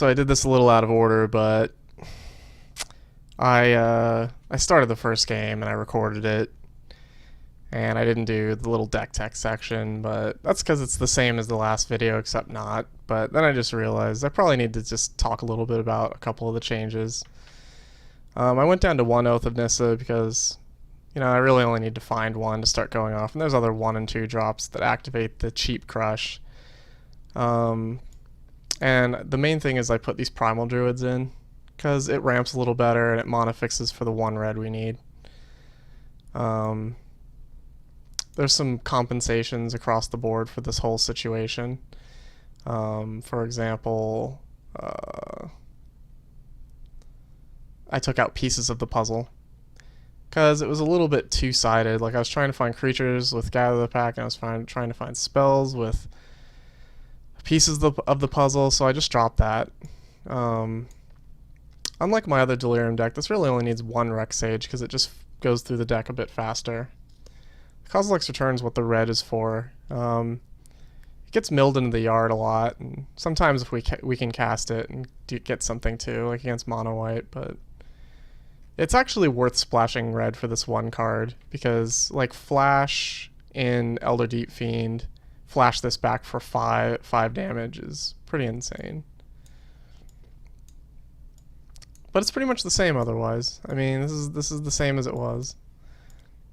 so I did this a little out of order, but I started the first game and I recorded it, and I didn't do the little deck tech section, but that's because it's the same as the last video except not. But then I just realized I probably need to just talk a little bit about a couple of the changes. I went down to 1 Oath of Nissa because, you know, I really only need to find one to start going off, and there's other 1 and 2 drops that activate the cheap Crush. And the main thing is I put these Primal Druids in because it ramps a little better and it mana fixes for the 1 red we need. There's some compensations across the board for this whole situation. For example, I took out pieces of the puzzle because it was a little bit two-sided. Like, I was trying to find creatures with Gather the Pack, and I was trying to find spells with pieces of the puzzle, so I just dropped that. Unlike my other Delirium deck, this really only needs 1 Rec Sage because it just goes through the deck a bit faster. Kozilek's Return is what the red is for. It gets milled into the yard a lot, and sometimes if we can cast it and get something too, like against mono white, but it's actually worth splashing red for this 1 card because, like, flash in Elder Deep Fiend, flash this back for 5 damage is pretty insane. But it's pretty much the same otherwise. I mean, this is the same as it was.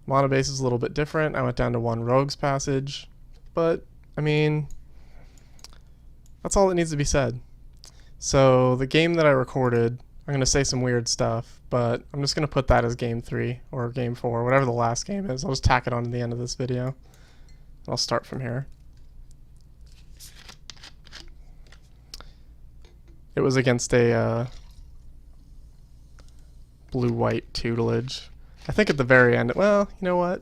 Mono base is a little bit different. I went down to 1 Rogue's Passage, but I mean, that's all that needs to be said. So the game that I recorded, I'm going to say some weird stuff, but I'm just going to put that as game 3 or game 4, whatever the last game is. I'll just tack it on to the end of this video. I'll start from here. It was against a blue-white tutelage. I think at the very end, well, you know what?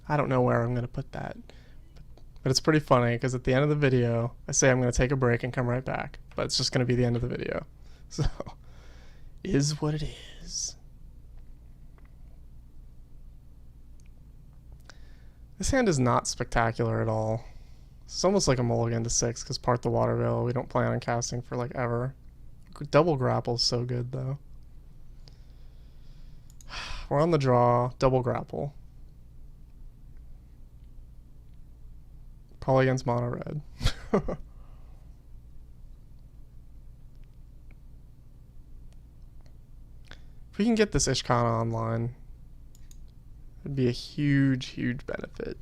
I don't know where I'm going to put that. But it's pretty funny because at the end of the video, I say I'm going to take a break and come right back. But it's just going to be the end of the video. So, is what it is. This hand is not spectacular at all. It's almost like a mulligan to 6 because part the Waterveil we don't plan on casting for like ever. Double Grapple is so good though. We're on the draw, double Grapple. Probably against mono red. If we can get this Ishkanah online, it'd be a huge, huge benefit.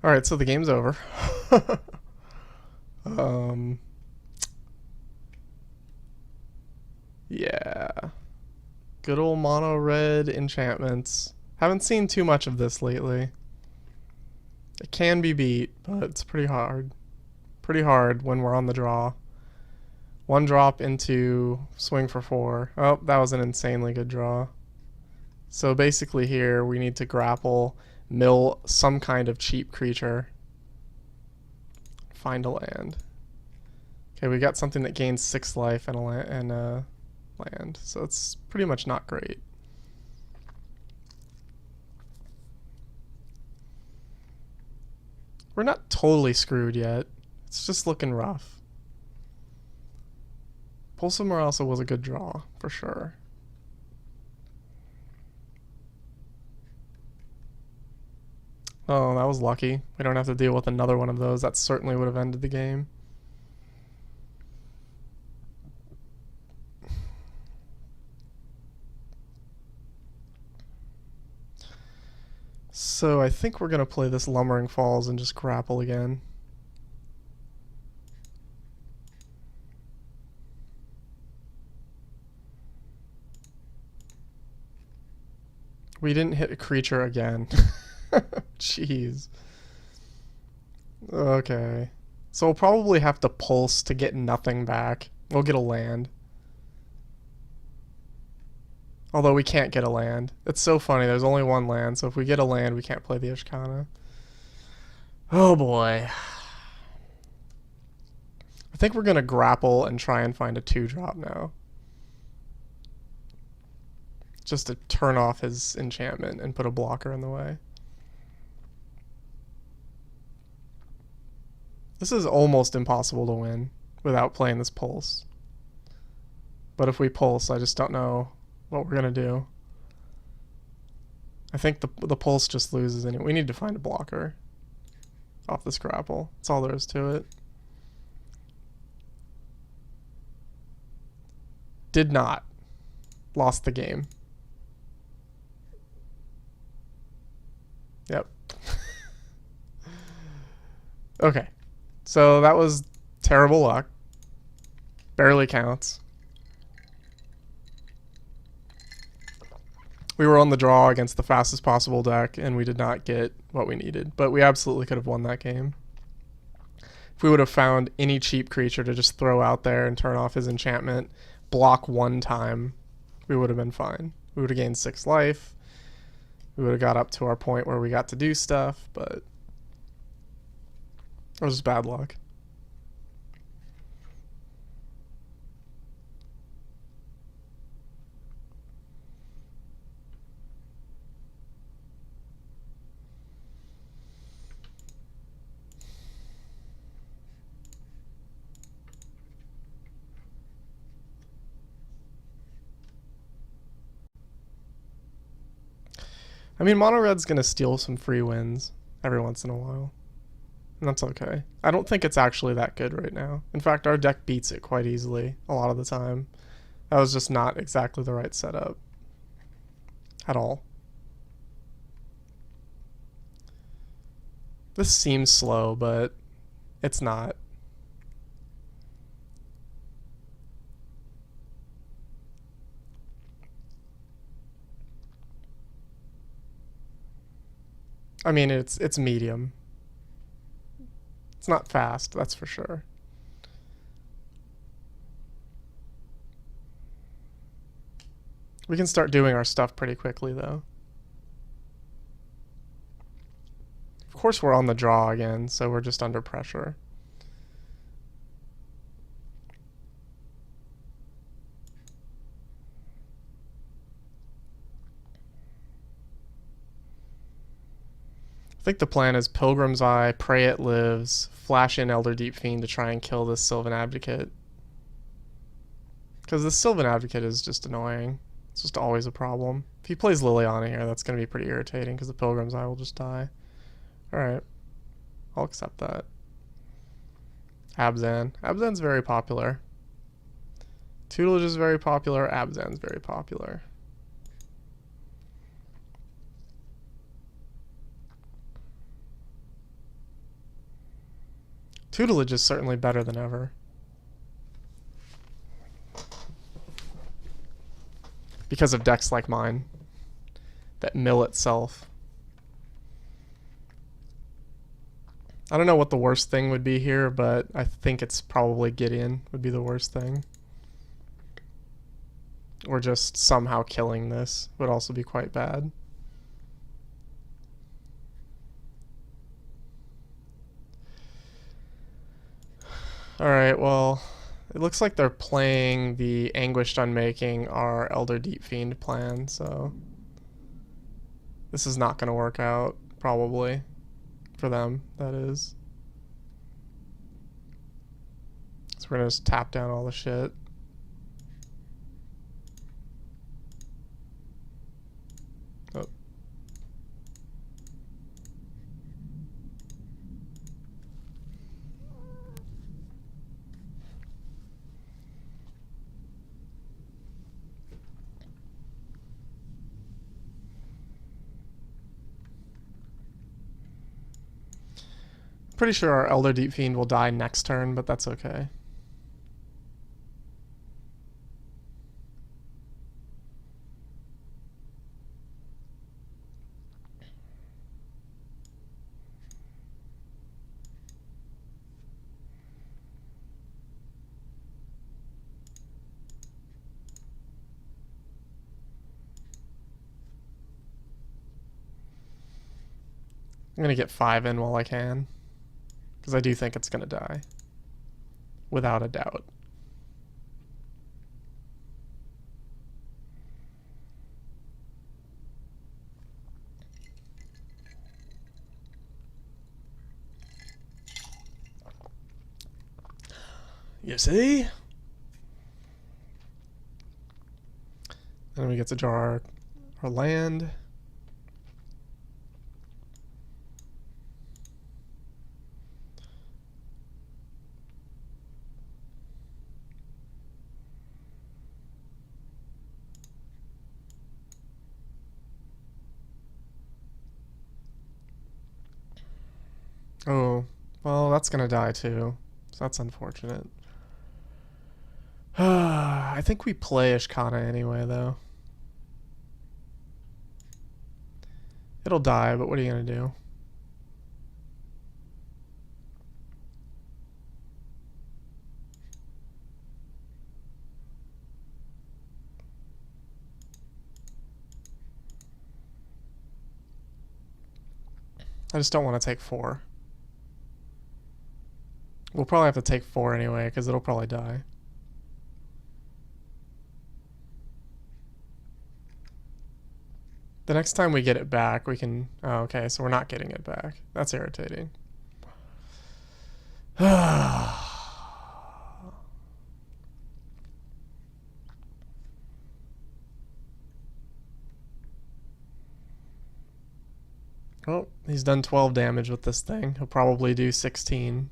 Alright, so the game's over. Yeah. Good old mono red enchantments. Haven't seen too much of this lately. It can be beat, but it's pretty hard. Pretty hard when we're on the draw. 1 drop into swing for 4. Oh, that was an insanely good draw. So basically here we need to grapple, mill some kind of cheap creature, find a land. Okay, we got something that gains 6 life and a land, so it's pretty much not great. We're not totally screwed yet. It's just looking rough. Pulse of Murasa was a good draw, for sure. Oh, that was lucky. We don't have to deal with another one of those. That certainly would have ended the game. So I think we're going to play this Lumbering Falls and just grapple again. We didn't hit a creature again. Jeez. Okay. So we'll probably have to pulse to get nothing back. We'll get a land. Although we can't get a land. It's so funny, there's only 1 land, so if we get a land, we can't play the Ishkanah. Oh boy. I I think we're going to grapple and try and find a 2-drop now. Just to turn off his enchantment and put a blocker in the way. This is almost impossible to win without playing this Pulse. But if we Pulse, I just don't know what we're going to do. I think the Pulse just loses anyway. We need to find a blocker off this grapple. That's all there is to it. Did not. Lost the game. Yep. Okay. So that was terrible luck. Barely counts. We were on the draw against the fastest possible deck, and we did not get what we needed. But we absolutely could have won that game. If we would have found any cheap creature to just throw out there and turn off his enchantment, block one time, we would have been fine. We would have gained 6 life. We would have got up to our point where we got to do stuff, but it was just bad luck. I mean, Mono Red's going to steal some free wins every once in a while. And that's okay. I don't think it's actually that good right now. In fact, our deck beats it quite easily a lot of the time. That was just not exactly the right setup. At all. This seems slow, but it's not. I mean, it's medium. It's not fast, that's for sure. We can start doing our stuff pretty quickly, though. Of course, we're on the draw again, so we're just under pressure. I think the plan is Pilgrim's Eye, Pray It Lives, flash in Elder Deep Fiend to try and kill this Sylvan Advocate. Because this Sylvan Advocate is just annoying. It's just always a problem. If he plays Liliana here, that's going to be pretty irritating because the Pilgrim's Eye will just die. Alright. I'll accept that. Abzan. Abzan's very popular. Tutelage is very popular. Abzan's very popular. Tutelage is certainly better than ever. Because of decks like mine that mill itself. I don't know what the worst thing would be here, but I think it's probably Gideon would be the worst thing. Or just somehow killing this would also be quite bad. Alright, well, it looks like they're playing the Anguished Unmaking our Elder Deep Fiend plan, so this is not going to work out, probably, for them, that is. So we're going to just tap down all the shit. Oh. Pretty sure our Elder Deep Fiend will die next turn, but that's okay. I'm going to get 5 in while I can, because I do think it's going to die. without a doubt. You see? Then we get to draw our land. Oh, well, that's gonna die too. So that's unfortunate. I think we play Ishkanah anyway, though. It'll die, but what are you gonna do? I just don't want to take 4. We'll probably have to take 4 anyway, because it'll probably die. The next time we get it back, we can... Oh, okay, so we're not getting it back. That's irritating. Oh, he's done 12 damage with this thing. He'll probably do 16.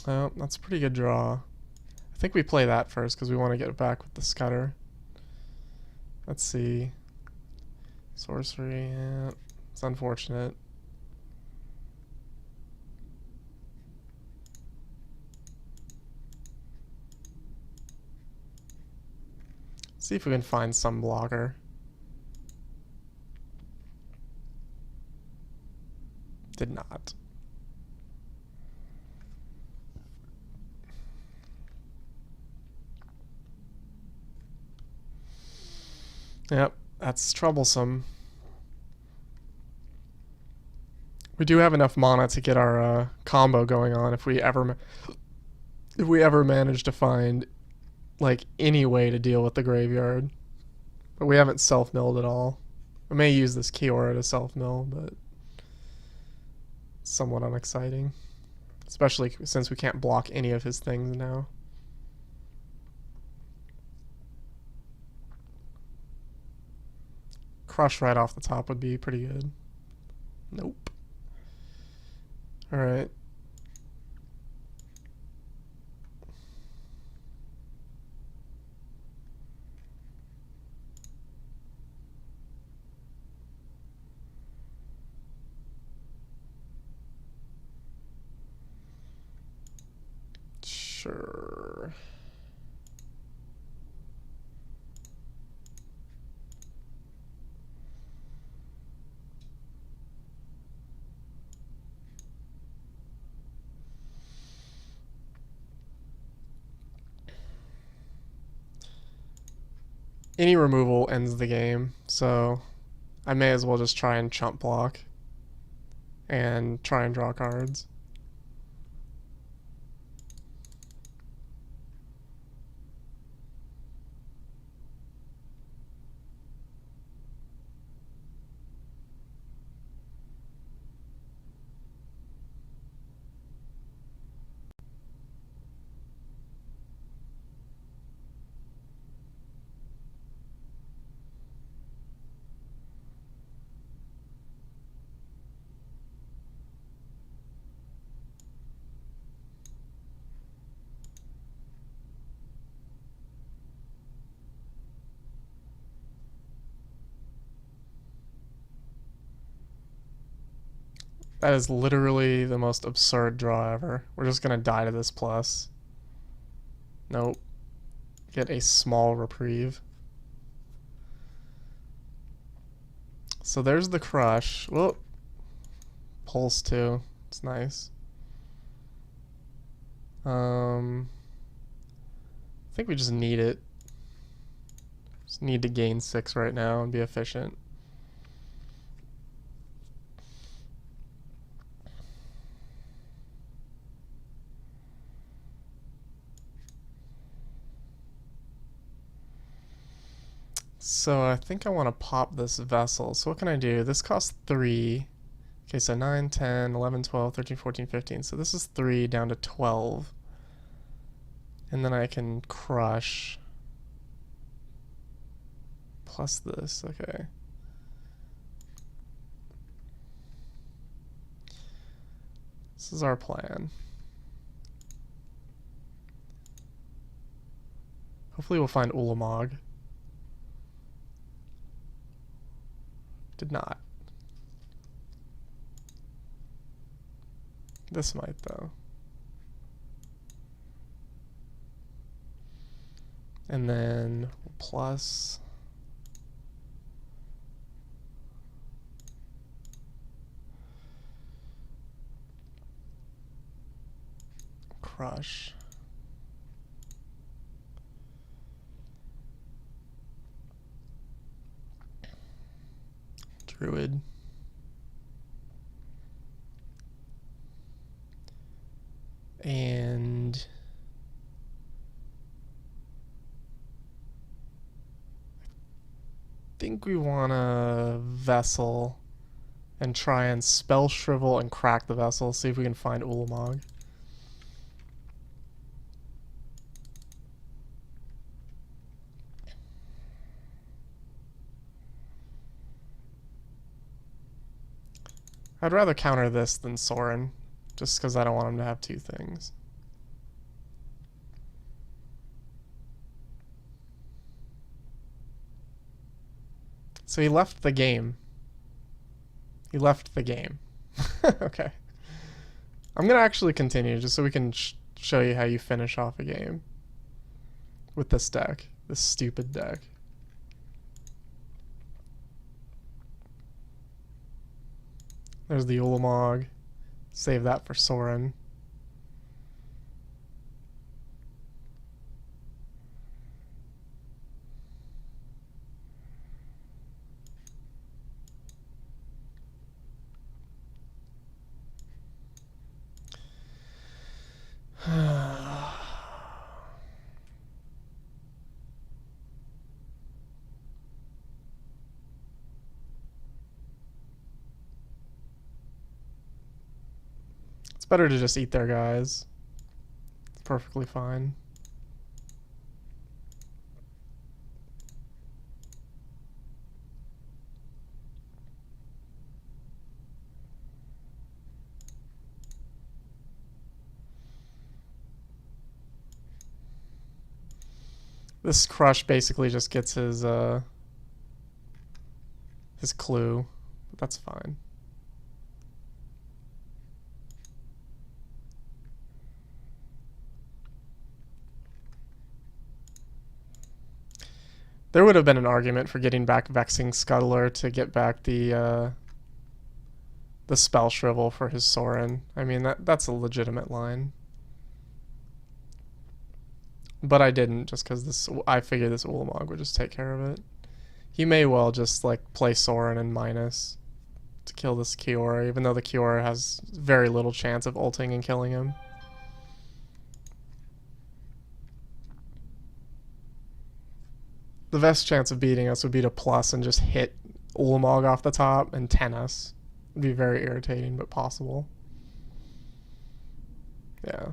Oh, that's a pretty good draw. I think we play that first because we want to get it back with the Scudder. Let's see. Sorcery, yeah. It's unfortunate. See if we can find some blocker. Did not. Yep, that's troublesome. We do have enough mana to get our combo going on if we ever manage to find like any way to deal with the graveyard. But we haven't self-milled at all. I may use this Kiora to self-mill, but it's somewhat unexciting. Especially since we can't block any of his things now. Crush right off the top would be pretty good. Nope. Alright. Sure. Any removal ends the game, so I may as well just try and chump block and try and draw cards. That is literally the most absurd draw ever. We're just gonna die to this plus. Nope. Get a small reprieve. So there's the Crush. Well, Pulse too. It's nice. I think we just need it. Just need to gain 6 right now and be efficient. So I think I want to pop this Vessel. So what can I do? This costs 3. Okay, so 9, 10, 11, 12, 13, 14, 15. So this is 3 down to 12. And then I can crush. Plus this, okay. This is our plan. Hopefully we'll find Ulamog. Did not. This might, though. And then plus crush. Druid. And I think we want a Vessel and try and Spell Shrivel and crack the Vessel, see if we can find Ulamog. I'd rather counter this than Sorin, just because I don't want him to have two things. So he left the game. He left the game. Okay. I'm going to actually continue just so we can show you how you finish off a game with this deck. This stupid deck. There's the Ulamog. Save that for Sorin. It's better to just eat their guys. It's perfectly fine. This crush basically just gets his clue, but that's fine. There would have been an argument for getting back Vexing Scuttler to get back the Spell Shrivel for his Sorin. I mean, that's a legitimate line. But I didn't, just because I figured this Ulamog would just take care of it. He may well just like play Sorin and minus to kill this Kiora, even though the Kiora has very little chance of ulting and killing him. The best chance of beating us would be to plus and just hit Ulamog off the top and 10 us. It'd be very irritating, but possible. Yeah.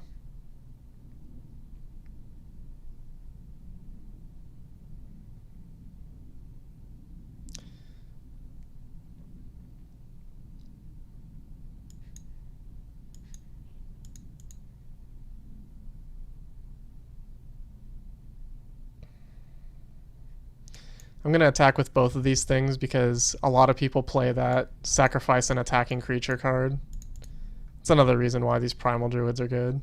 I'm going to attack with both of these things because a lot of people play that sacrifice an attacking creature card. It's another reason why these Primal Druids are good.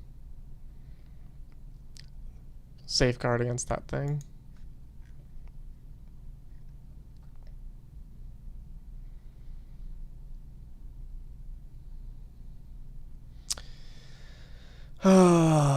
Safeguard against that thing. Yeah.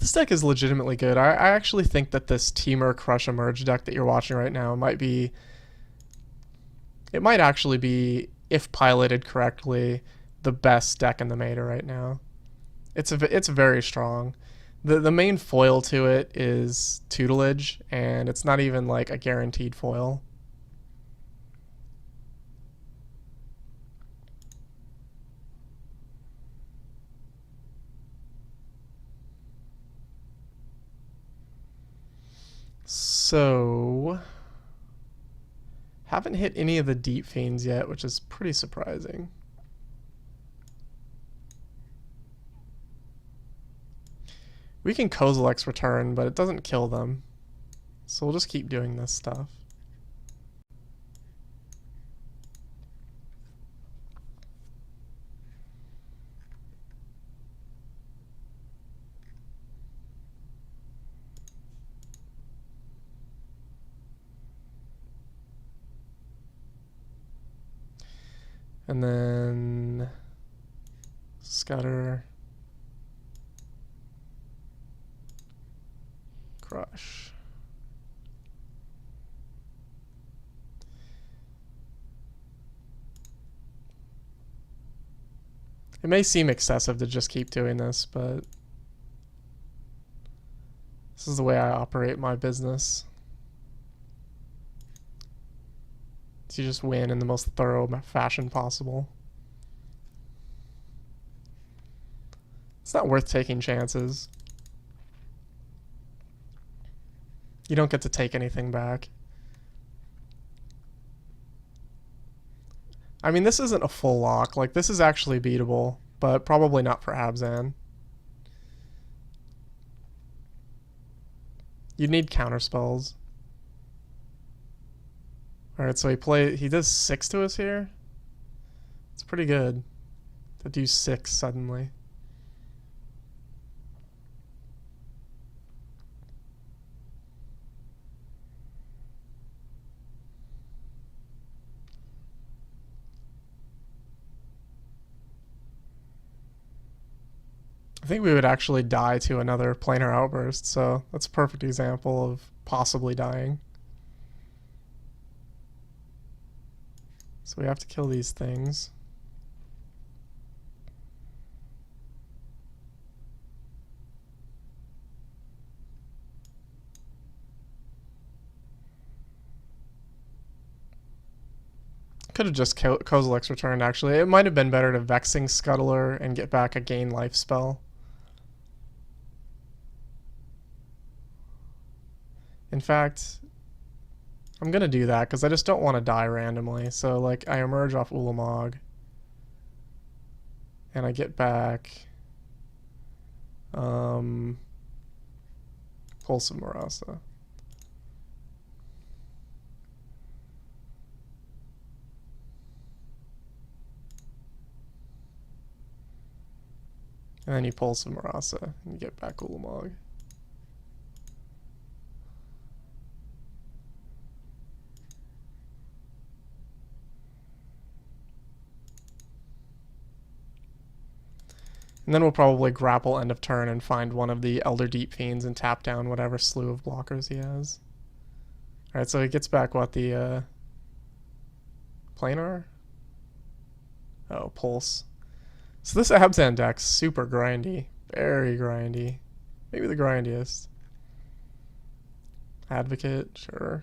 This deck is legitimately good. I actually think that this Temur Crush Emerge deck that you're watching right now might actually be, if piloted correctly, the best deck in the meta right now. It's very strong. The main foil to it is Tutelage, and it's not even like a guaranteed foil. So, haven't hit any of the deep fiends yet, which is pretty surprising. We can Kozilek's return, but it doesn't kill them. So we'll just keep doing this stuff. And then Scutter. Crush. It may seem excessive to just keep doing this, but this is the way I operate my business. So you just win in the most thorough fashion possible. It's not worth taking chances. You don't get to take anything back. I mean, this isn't a full lock. Like, this is actually beatable, but probably not for Abzan. You'd need counter spells. Alright, so he does 6 to us here. It's pretty good to do 6 suddenly. I think we would actually die to another planar outburst, so that's a perfect example of possibly dying. So we have to kill these things. Could have just Kozilek's returned, actually. It might have been better to Vexing Scuttler and get back a gain life spell. In fact, I'm going to do that because I just don't want to die randomly. So, like, I emerge off Ulamog. And I get back Pulse of Murasa. And then you Pulse of Murasa and you get back Ulamog. And then we'll probably grapple end of turn and find one of the Elder Deep Fiends and tap down whatever slew of blockers he has. Alright, so he gets back what, the planar? Oh, Pulse. So this Abzan deck's super grindy. Very grindy. Maybe the grindiest. Advocate, sure.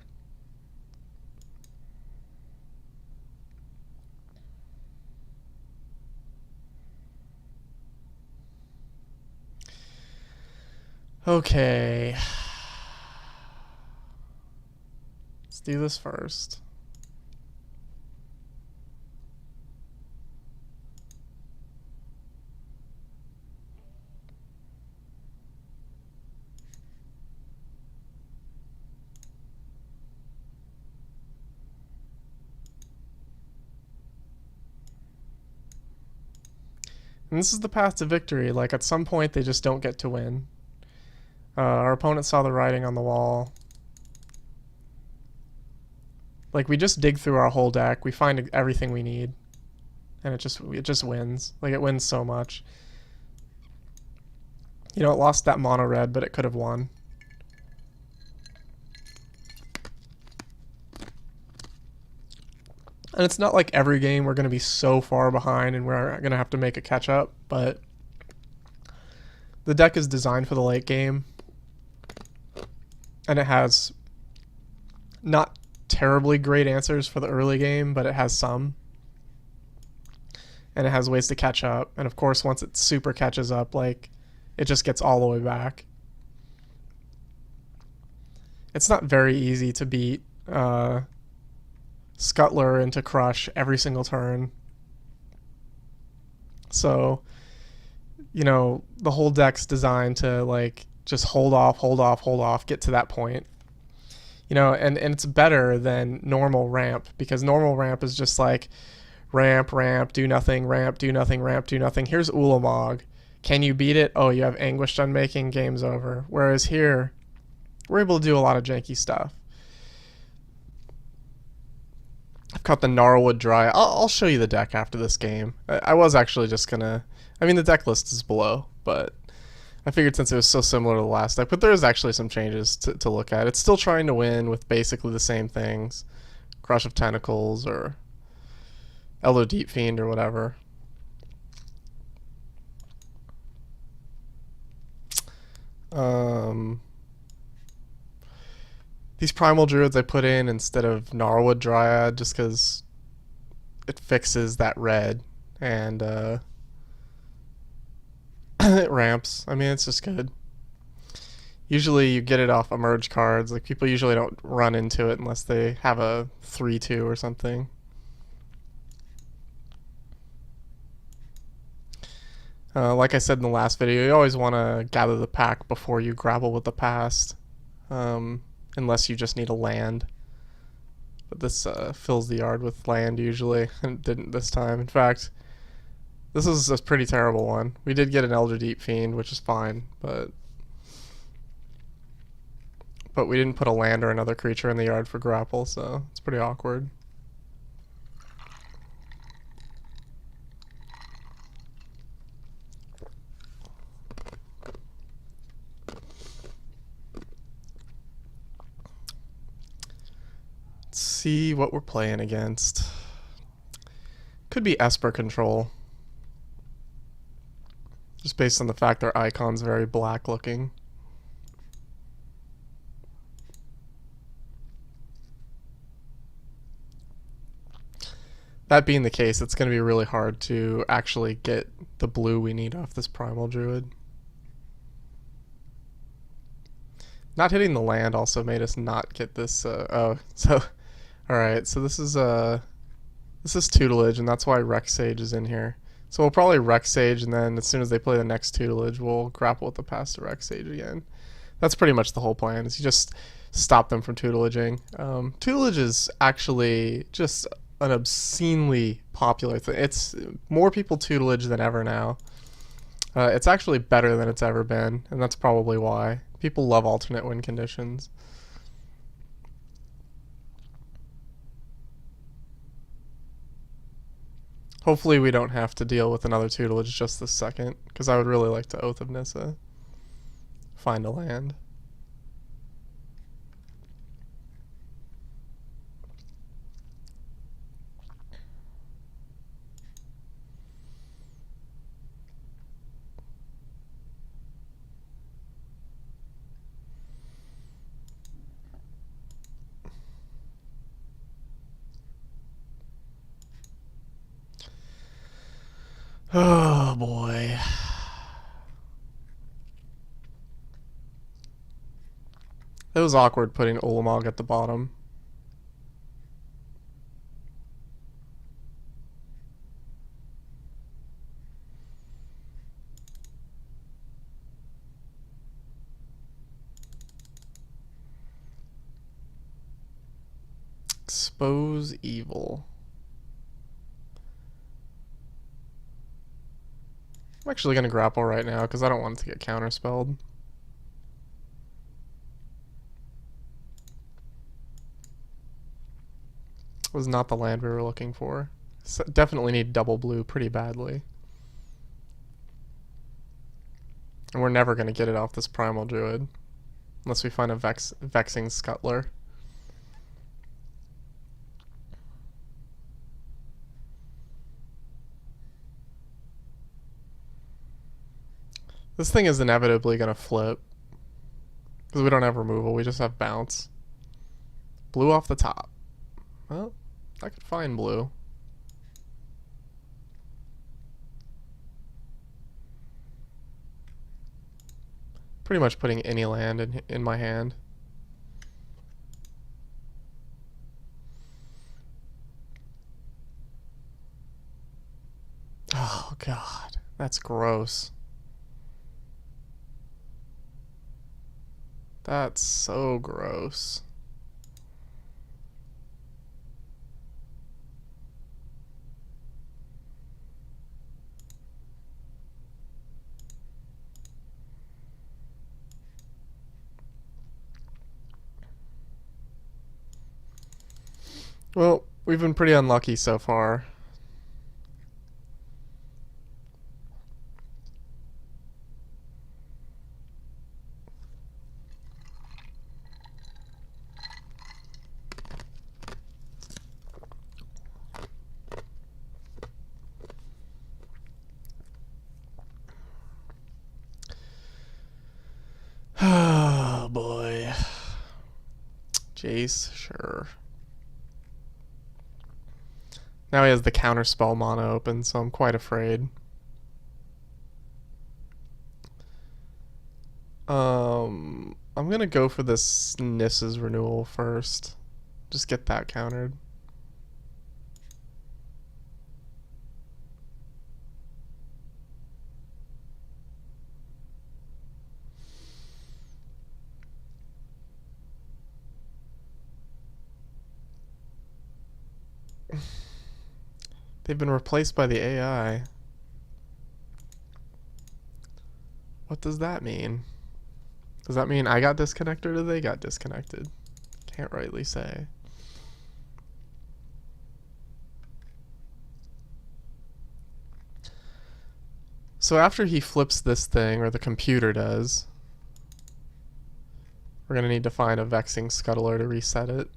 Okay. Let's do this first. And this is the path to victory. Like, at some point, they just don't get to win. Our opponent saw the writing on the wall. Like, we just dig through our whole deck. We find everything we need. And it just wins. Like, it wins so much. You know, it lost that mono red, but it could have won. And it's not like every game we're going to be so far behind and we're going to have to make a catch up, but the deck is designed for the late game. And it has not terribly great answers for the early game, but it has some. And it has ways to catch up. And of course, once it super catches up, like, it just gets all the way back. It's not very easy to beat Scuttler into Crush every single turn. So, you know, the whole deck's designed to, like, just hold off, get to that point. You know, and it's better than normal ramp, because normal ramp is just like ramp, do nothing, ramp, do nothing, ramp, do nothing. Here's Ulamog. Can you beat it? Oh, you have Anguished Unmaking, game's over. Whereas here, we're able to do a lot of janky stuff. I've caught the Gnarlwood dry. I'll show you the deck after this game. I was actually just gonna... I mean, the deck list is below, but I figured since it was so similar to the last deck, but there is actually some changes to look at. It's still trying to win with basically the same things. Crush of Tentacles or Elder Deep Fiend or whatever. These Primal Druids I put in instead of Gnarlwood Dryad just because it fixes that red and it ramps. I mean, it's just good. Usually you get it off emerge cards. Like, people usually don't run into it unless they have a 3-2 or something. Like I said in the last video, you always want to gather the pack before you grapple with the past. Unless you just need a land. But this fills the yard with land usually, and it didn't this time. In fact, this is a pretty terrible one. We did get an Elder Deep Fiend, which is fine, but we didn't put a land or another creature in the yard for grapple, so it's pretty awkward. Let's see what we're playing against. Could be Esper Control. Just based on the fact their icon's very black looking. That being the case, it's going to be really hard to actually get the blue we need off this Primal Druid. Not hitting the land also made us not get this, oh, so, alright, so this is Tutelage, and that's why Rec Sage is in here. So we'll probably Rec Sage, and then as soon as they play the next Tutelage, we'll grapple with the past to Rec Sage again. That's pretty much the whole plan, is you just stop them from tutelaging. Tutelage is actually just an obscenely popular thing. It's more people tutelage than ever now. It's actually better than it's ever been, and that's probably why. People love alternate win conditions. Hopefully we don't have to deal with another tutelage just this second, because I would really like to Oath of Nissa. Find a land. Oh boy. It was awkward putting Ulamog at the bottom. Expose evil. I'm actually going to grapple right now because I don't want it to get counterspelled. Was not the land we were looking for. So definitely need double blue pretty badly. And we're never going to get it off this Primal Druid. Unless we find a Vexing Scuttler. This thing is inevitably going to flip. Because we don't have removal, we just have bounce. Blue off the top. Well, I could find blue. Pretty much putting any land in my hand. Oh god, that's gross. That's so gross. Well, we've been pretty unlucky so far. Oh boy. Jace, sure. Now he has the counterspell mana open, so I'm quite afraid. I'm gonna go for this Nissa's Renewal first. Just get that countered. They've been replaced by the AI. What does that mean? Does that mean I got disconnected or they got disconnected? Can't rightly say. So after he flips this thing, or the computer does, we're going to need to find a Vexing Scuttler to reset it.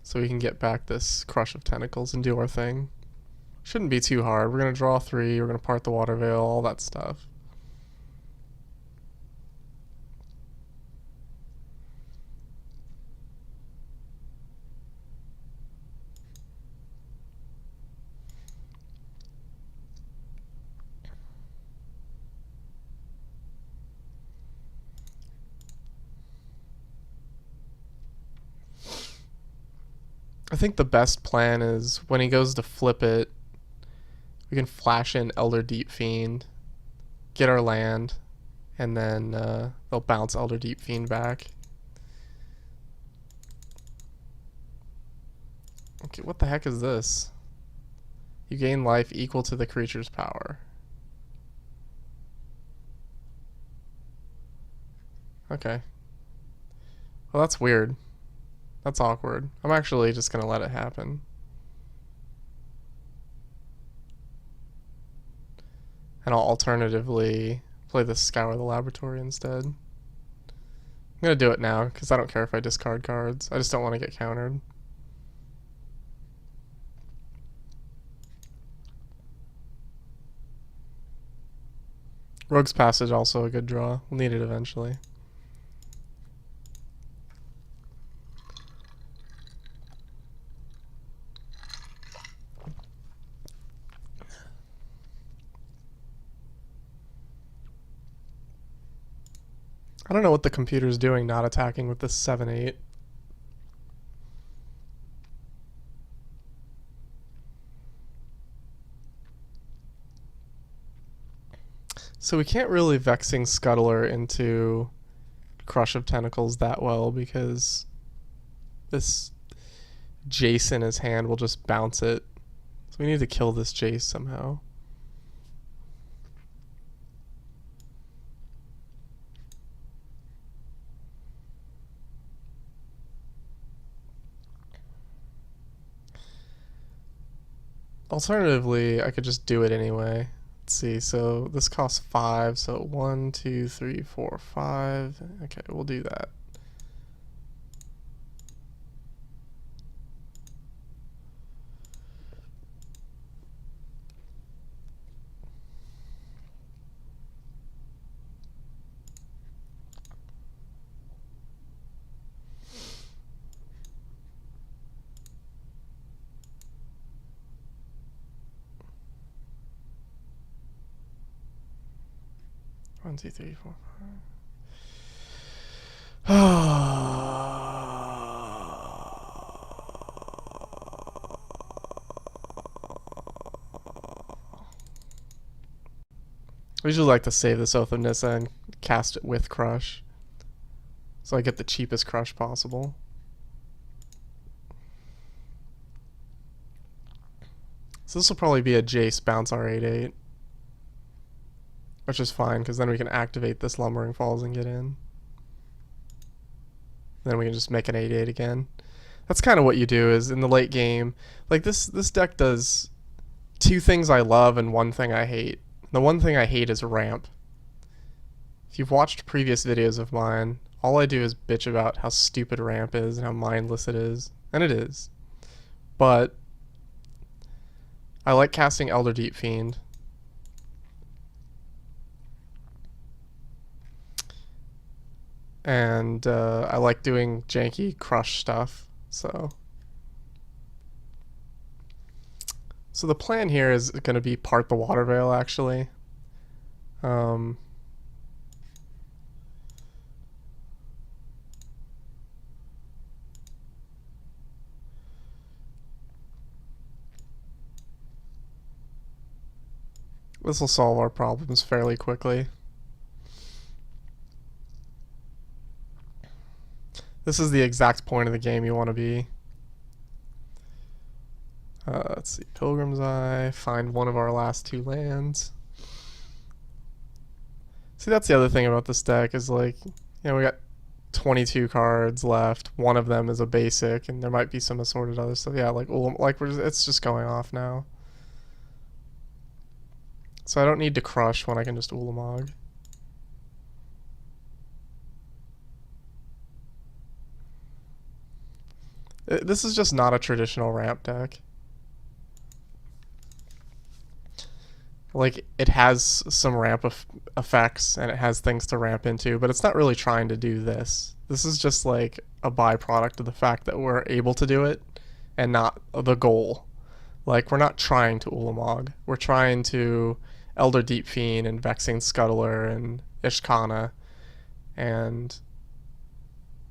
So we can get back this Crush of Tentacles and do our thing. Shouldn't be too hard. We're going to draw 3, we're going to part the Waterveil, all that stuff. I think the best plan is when he goes to flip it, we can flash in Elder Deep Fiend, get our land, and then they'll bounce Elder Deep Fiend back. Okay, what the heck is this? You gain life equal to the creature's power. Okay. Well, that's weird. That's awkward. I'm actually just gonna let it happen. And I'll alternatively play the Scour the Laboratory instead. I'm gonna do it now, because I don't care if I discard cards. I just don't want to get countered. Rogue's Passage also a good draw. We'll need it eventually. I don't know what the computer's doing not attacking with this 7-8. So we can't really Vexing Scuttler into Crush of Tentacles that well because this Jace in his hand will just bounce it. So we need to kill this Jace somehow. Alternatively, I could just do it anyway. Let's see, so this costs 5, so 1, 2, 3, 4, 5. Okay, we'll do that. One, two, three, four, five. I usually like to save this Oath of Nissa and cast it with Crush, so I get the cheapest Crush possible. So this will probably be a Jace bounce our 8/8. Which is fine, because then we can activate this Lumbering Falls and get in. Then we can just make an 8/8 again. That's kind of what you do is in the late game. Like this deck does 2 things I love and 1 thing I hate. The 1 thing I hate is ramp. If you've watched previous videos of mine, all I do is bitch about how stupid ramp is and how mindless it is. And it is. But I like casting Elder Deep Fiend. And I like doing janky Crush stuff, so the plan here is going to be part the Waterveil, actually. This will solve our problems fairly quickly. This is the exact point of the game you want to be. Let's see, Pilgrim's Eye, find one of our last 2 lands. See, that's the other thing about this deck is like, you know, we got 22 cards left. One of them is a basic, and there might be some assorted other stuff. Yeah, like it's just going off now. So I don't need to Crush when I can just Ulamog. This is just not a traditional ramp deck. Like, it has some ramp effects, and it has things to ramp into, but it's not really trying to do this. This is just like a byproduct of the fact that we're able to do it, and not the goal. Like, we're not trying to Ulamog. We're trying to Elder Deep Fiend and Vexing Scuttler and Ishkanah, and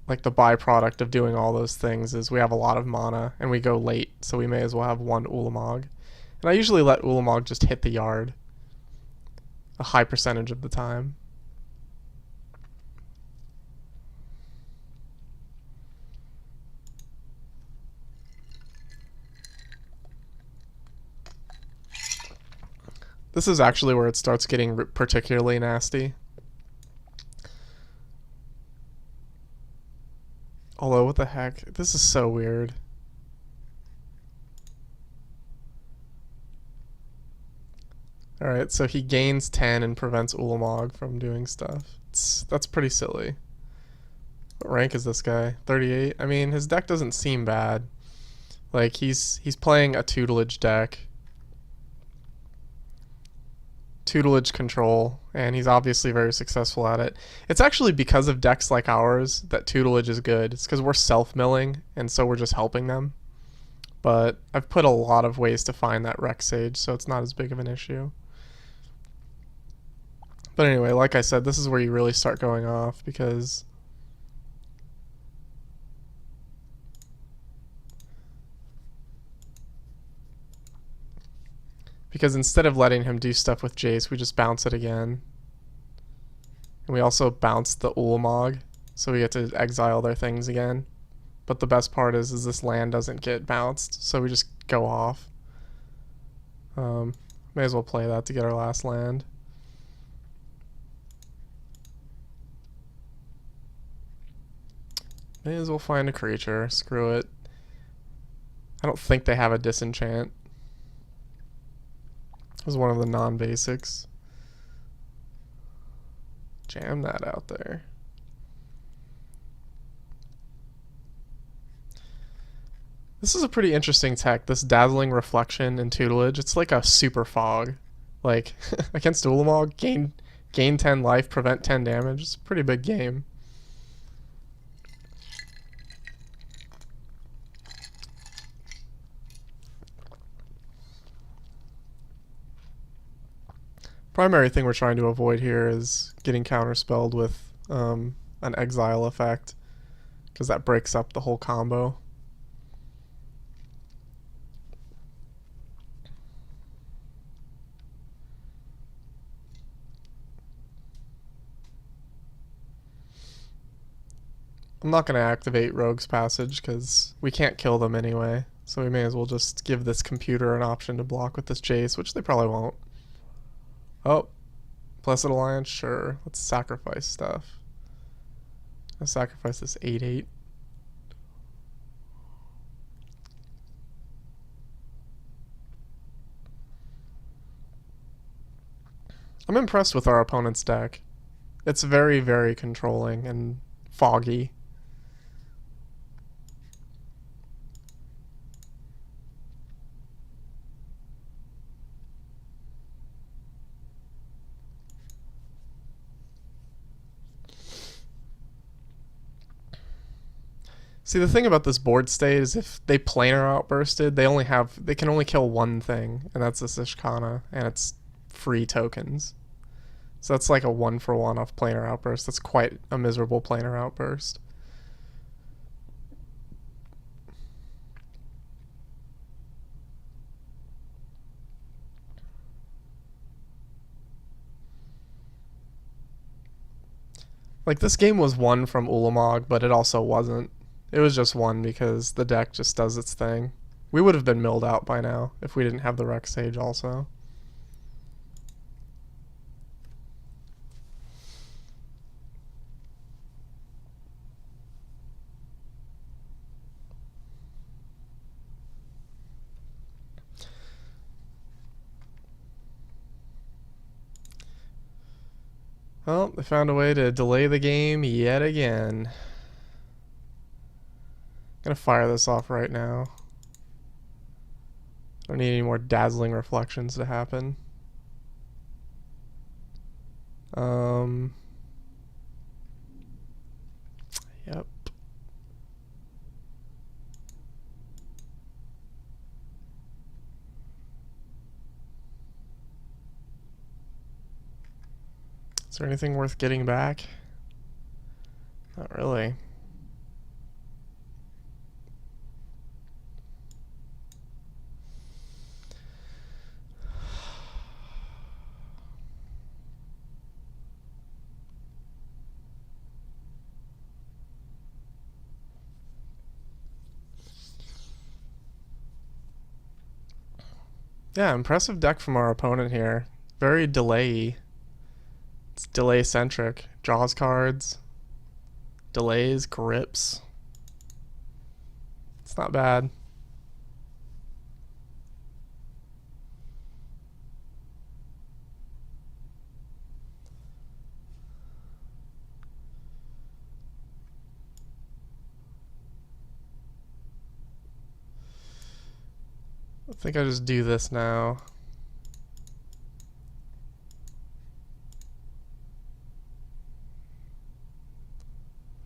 like the byproduct of doing all those things is we have a lot of mana and we go late, so we may as well have 1 Ulamog. And I usually let Ulamog just hit the yard a high percentage of the time. This is actually where it starts getting particularly nasty. Although, what the heck? This is so weird. Alright, so he gains 10 and prevents Ulamog from doing stuff. That's pretty silly. What rank is this guy? 38? I mean, his deck doesn't seem bad. Like, he's playing a tutelage deck. Tutelage control, and he's obviously very successful at it. It's actually because of decks like ours that tutelage is good. It's because we're self-milling, and so we're just helping them. But I've put a lot of ways to find that Rec Sage, so it's not as big of an issue. But anyway, like I said, this is where you really start going off, because instead of letting him do stuff with Jace, we just bounce it again. And we also bounce the Ulamog, so we get to exile their things again. But the best part is this land doesn't get bounced, so we just go off. May as well play that to get our last land. May as well find a creature. Screw it. I don't think they have a disenchant. It was one of the non-basics. Jam that out there. This is a pretty interesting tech, this Dazzling Reflection in Tutelage. It's like a super fog. Like, against Ulamog, gain 10 life, prevent 10 damage. It's a pretty big game. Primary thing we're trying to avoid here is getting counterspelled with an exile effect, because that breaks up the whole combo. I'm not going to activate Rogue's Passage because we can't kill them anyway, so we may as well just give this computer an option to block with this Jace, which they probably won't. Oh, Blessed Alliance, sure. Let's sacrifice stuff. Let's sacrifice this 8/8. I'm impressed with our opponent's deck. It's very, very controlling and foggy. See, the thing about this board state is if they planar outbursted, they can only kill one thing, and that's this Ishkanah, and it's free tokens. So that's like a 1-for-1 off planar outburst. That's quite a miserable planar outburst. Like, this game was won from Ulamog, but it also wasn't. It was just won because the deck just does its thing. We would have been milled out by now if we didn't have the Rec Sage also. Well, they found a way to delay the game yet again. I'm gonna fire this off right now. Don't need any more dazzling reflections to happen. Yep. Is there anything worth getting back? Not really. Yeah, impressive deck from our opponent here. Very delay-y. It's delay-centric. Draws cards. Delays, grips. It's not bad. I think I just do this now.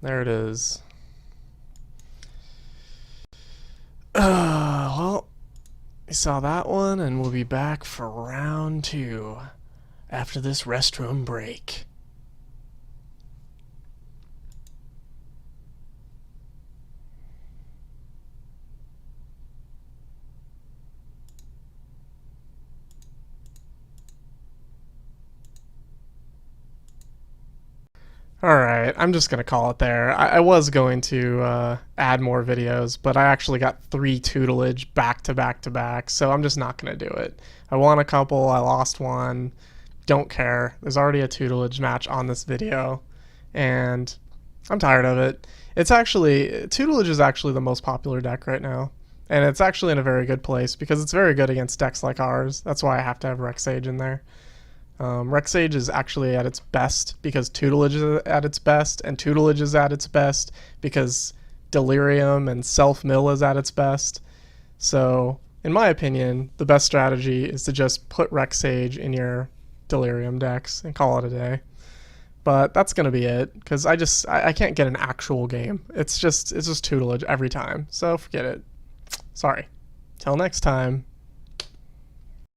There it is. Well, we saw that one, and we'll be back for round 2 after this restroom break. Alright, I'm just going to call it there. I was going to add more videos, but I actually got 3 tutelage back to back to back, so I'm just not going to do it. I won a couple, I lost one, don't care. There's already a tutelage match on this video, and I'm tired of it. It's actually, tutelage is actually the most popular deck right now, And it's actually in a very good place because it's very good against decks like ours. That's why I have to have Rex Sage in there. Rex Sage is actually at its best because Tutelage is at its best, and Tutelage is at its best because Delirium and Self-Mill is at its best. So, in my opinion, the best strategy is to just put Rex Sage in your Delirium decks and call it a day. But that's going to be it, because I can't get an actual game. It's just Tutelage every time, so forget it. Sorry. Till next time.